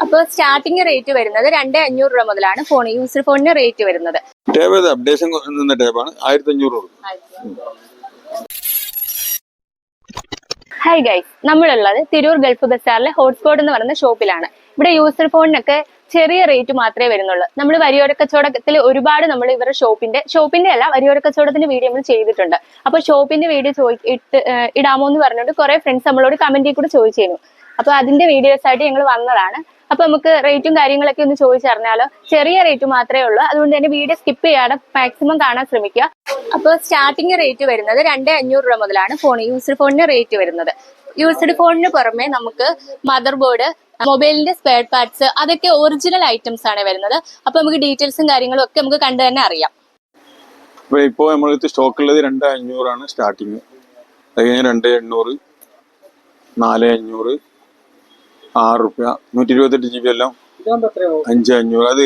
അപ്പോൾ starting rate വരുന്നത് 2500 രൂപ മുതലാണ് ഫോൺ യൂസർ ഫോണിന് റേറ്റ് വരുന്നത്. ടാബ് അപ്ഡേഷൻ നിന്ന ടാബാണ് 1500 രൂപ. ഹായ് ഗൈസ്, നമ്മളുള്ളത് തിരൂർ ഗൾഫ് ബസാറിലെ ഹോട്ട്സ്പോട്ട് എന്ന് പറയുന്ന ഷോപ്പിലാണ്. ഇവിടെ യൂസർ ഫോണിനൊക്കെ ചെറിയ റേറ്റ് മാത്രമേ വരുന്നുള്ളൂ. നമ്മൾ വരിയോര കച്ചവടത്തിൽ ഒരുപാട് നമ്മൾ ഇവരുടെ ഷോപ്പിന്റെ അല്ല വരിയോര കച്ചവടത്തിന്റെ വീഡിയോ നമ്മൾ ചെയ്തിട്ടുണ്ട്. അപ്പൊ ഷോപ്പിന്റെ വീഡിയോ ഇടാമോ എന്ന് പറഞ്ഞിട്ട് കുറെ ഫ്രണ്ട്സ് നമ്മളോട് കമന്റിൽ കൂടെ ചോദിച്ചിരുന്നു. അപ്പൊ അതിന്റെ വീഡിയോസ് ആയിട്ട് ഞങ്ങൾ വന്നതാണ്. അപ്പൊ നമുക്ക് റേറ്റും കാര്യങ്ങളൊക്കെ ഒന്ന് ചോദിച്ചറിഞ്ഞാലോ. ചെറിയ റേറ്റ് മാത്രമേ ഉള്ളൂ, അതുകൊണ്ട് തന്നെ വീഡിയോ സ്കിപ്പ് ചെയ്യാതെ മാക്സിമം കാണാൻ ശ്രമിക്കുക. അപ്പോൾ സ്റ്റാർട്ടിംഗ് റേറ്റ് വരുന്നത് 2500 രൂപ മുതലാണ് യൂസർ ഫോണിന് റേറ്റ് വരുന്നത്. യൂസ്ഡ് ഫോണിന് പുറമെ നമുക്ക് മദർ ബോർഡ്, മൊബൈലിന്റെ സ്പെയർ പാർട്സ്, അതൊക്കെ ഒറിജിനൽ ഐറ്റംസ് ആണ് വരുന്നത്. അപ്പൊ നമുക്ക് ഡീറ്റെയിൽസും കാര്യങ്ങളും ഒക്കെ നമുക്ക് കണ്ടു തന്നെ അറിയാം. ഇപ്പോൾ നമ്മളടുത്ത് സ്റ്റോക്ക് ഉള്ളത് 2500 സ്റ്റാർട്ടിങ്. അത് കഴിഞ്ഞ് 2800, 4500, 6 രൂപ, 128 GB എല്ലാം 5500. അത്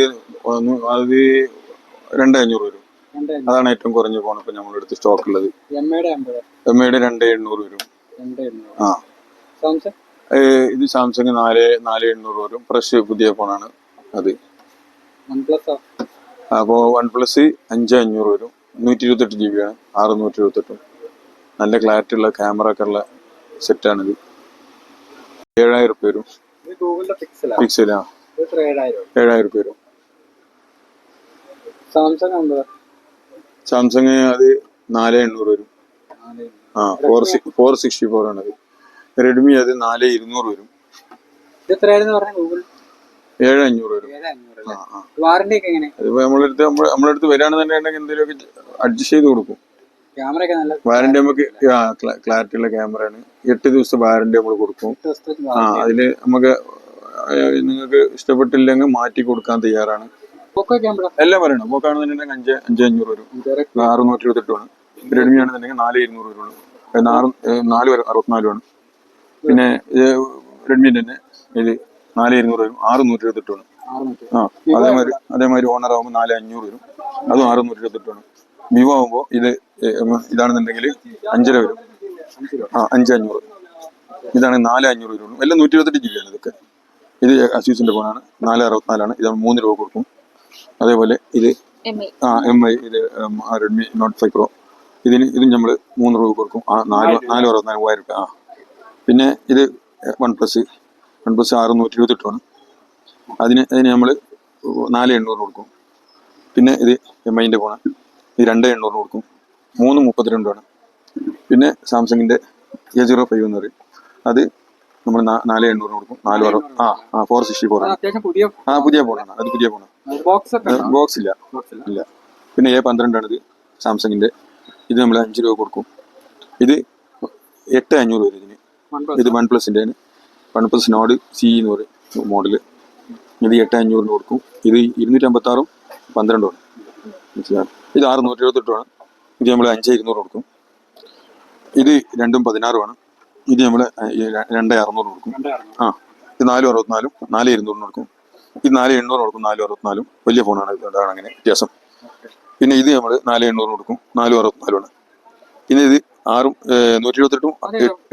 2500 വരും. അതാണ് ഏറ്റവും കുറഞ്ഞ ഫോൺ ഇപ്പൊ നമ്മുടെ അടുത്ത് സ്റ്റോക്ക് ഉള്ളത്. എംഐയുടെ 2800 വരും. ആ, ഇത് സാംസങ് 4800 വരും. ഫ്രഷ് പുതിയ ഫോണാണ് അത്. അപ്പോ OnePlus 5500 വരും. 128 GB ആണ്. 628. നല്ല ക്ലാരിറ്റി ഉള്ള ക്യാമറ ഒക്കെ ഉള്ള സെറ്റാണിത്. 7000 രൂപ വരും. പിക്സലാ 7000 രൂപ വരും. സാംസങ് അത് 4800 വരും. 464 ആണത്. റെഡ്മി അത് 4200 വരും. 7500 വരും. അതിപ്പോ നമ്മളടുത്ത് വരികയാണെന്നുണ്ടെങ്കിൽ എന്തെങ്കിലുമൊക്കെ അഡ്ജസ്റ്റ് ചെയ്ത് കൊടുക്കും. വാറന്റി നമുക്ക് ക്ലാരിറ്റി ഉള്ള ക്യാമറയാണ്. 8 ദിവസത്തെ വാറന്റി നമ്മൾ കൊടുക്കും. അതില് നമുക്ക് നിങ്ങൾക്ക് ഇഷ്ടപ്പെട്ടില്ലെങ്കിൽ മാറ്റി കൊടുക്കാൻ തയ്യാറാണ്. എല്ലാം പറയണം. പോക്കാണെന്നുണ്ടെങ്കിൽ 5500 വരും. 628 ആണ്. റെഡ്മി ആണെന്നുണ്ടെങ്കിൽ 4200 വരുള്ളൂ. 464 ആണ്. പിന്നെ റെഡ്മി തന്നെ ഇത് 4200 വരും. 628 ആണ്. അതേമാതിരി ഓണർ ആകുമ്പോൾ 4500 വരും. അതും 628 ആണ്. വിവോ ആകുമ്പോ ഇതാണെന്നുണ്ടെങ്കിൽ 5.5 വരും. 5500. ഇതാണ് 4500 വരുള്ളൂ. എല്ലാം 128 GB ആണ് ഇതൊക്കെ. ഇത് അസ്യൂസിന്റെ ഫോണാണ്. 464 ആണ്. ഇത് 3 രൂപ കൊടുക്കും. അതേപോലെ ഇത് MI ഇത് റെഡ്മി നോട്ട് 5 Pro. ഇതും നമ്മൾ 3 രൂപ കൊടുക്കും. 464 3000 രൂപ. പിന്നെ ഇത് OnePlus 628 ആണ്. അതിന് നമ്മൾ 4800 കൊടുക്കും. പിന്നെ ഇത് MIന്റെ ഫോണാണ്. ഇത് 2800 കൊടുക്കും. 332 ആണ്. പിന്നെ സാംസങ്ങിന്റെ A05 എന്ന് പറയും. അത് നമ്മൾ 4800 കൊടുക്കും. 464 ആണ്. പുതിയ ഫോണാണ്. അത് പുതിയ ഫോണാണ്. ബോക്സ് ഇല്ല. പിന്നെ A12 ആണ് ഇത് സാംസങ്ങിന്റെ. ഇത് നമ്മൾ 5 രൂപ കൊടുക്കും. ഇത് 8500 വരും ഇതിന്. ഇത് OnePlusന്റെ ആണ്. OnePlus Nord CE എന്ന് പറയും മോഡല്. ഇത് 8500 കൊടുക്കും. ഇത് 256 12 ആണ്. മനസ്സിലാവും. ഇത് 678 ആണ്. ഇത് നമ്മൾ 5200 കൊടുക്കും. ഇത് 216 ആണ്. ഇത് നമ്മൾ 2600 കൊടുക്കും. ഇത് 464 4200 കൊടുക്കും. ഇത് 4800 കൊടുക്കും. 464 വലിയ ഫോണാണ്. അതാണ് അങ്ങനെ വ്യത്യാസം. പിന്നെ ഇത് നമ്മൾ 4800 കൊടുക്കും. 464 ആണ്. പിന്നെ ഇത് 128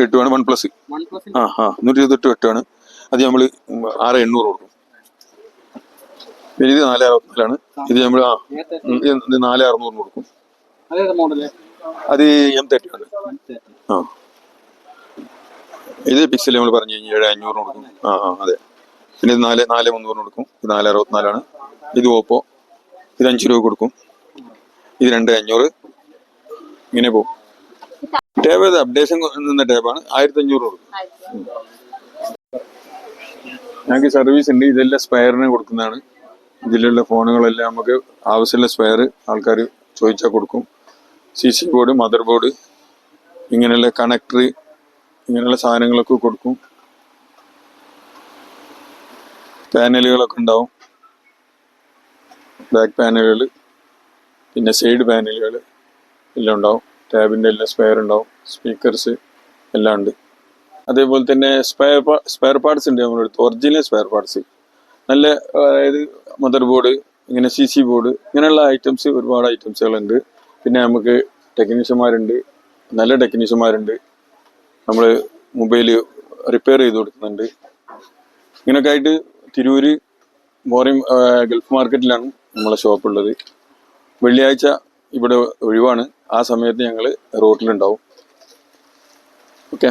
8 ആണ്. OnePlus 128 8 ആണ്. അത് നമ്മൾ 6800 കൊടുക്കും. പിന്നെ ഇത് 464 ആണ്. ഇത് നമ്മൾ 4600 കൊടുക്കും. അത് M30 ആണ്. ഇത് പിക്സൽ നമ്മൾ പറഞ്ഞു കഴിഞ്ഞാൽ 7500 കൊടുക്കും. അതെ. പിന്നെ ഇത് 4300 കൊടുക്കും. ഇത് 464 ആണ്. ഇത് ഓപ്പോ. ഇത് 5 രൂപ കൊടുക്കും. ഇത് 2500. ഇങ്ങനെ പോകും. ടാബ് അപ്ഡേഷൻ നിന്ന ടാബാണ്. 1500 കൊടുക്കും. ഞങ്ങൾക്ക് സർവീസ് ഉണ്ട്. ഇതെല്ലാം സ്പെയറിന് കൊടുക്കുന്നതാണ്. ഇതിലുള്ള ഫോണുകളെല്ലാം നമുക്ക് ആവശ്യമുള്ള സ്പെയർ ആൾക്കാർ ചോദിച്ചാൽ കൊടുക്കും. CC ബോർഡ്, മദർ ബോർഡ്, ഇങ്ങനെയുള്ള കണക്ടർ, ഇങ്ങനെയുള്ള സാധനങ്ങളൊക്കെ കൊടുക്കും. പാനലുകളൊക്കെ ഉണ്ടാവും. ബാക്ക് പാനലുകൾ, പിന്നെ സൈഡ് പാനലുകൾ എല്ലാം ഉണ്ടാവും. ടാബിൻ്റെ എല്ലാം സ്പെയർ ഉണ്ടാവും. സ്പീക്കേഴ്സ് എല്ലാം ഉണ്ട്. അതേപോലെ തന്നെ സ്പെയർ പാർട്സ് ഉണ്ട് നമ്മുടെ അടുത്ത്. ഒറിജിനൽ സ്പെയർ പാർട്സ് നല്ല, അതായത് മദർ ബോർഡ്, ഇങ്ങനെ CC ബോർഡ്, ഇങ്ങനെയുള്ള ഐറ്റംസ് ഒരുപാട് ഐറ്റംസുകളുണ്ട്. പിന്നെ നമുക്ക് ടെക്നീഷ്യന്മാരുണ്ട്. നല്ല ടെക്നീഷ്യന്മാരുണ്ട്. നമ്മൾ മൊബൈൽ റിപ്പയർ ചെയ്ത് കൊടുക്കുന്നുണ്ട്. ഇങ്ങനെയൊക്കെ ആയിട്ട് തിരൂര് മോറിയം ഗൾഫ് മാർക്കറ്റിലാണ് നമ്മളെ ഷോപ്പ് ഉള്ളത്. വെള്ളിയാഴ്ച ഇവിടെ ഒഴിവാണ്. ആ സമയത്ത് ഞങ്ങൾ റോട്ടിലുണ്ടാവും. ഓക്കെ.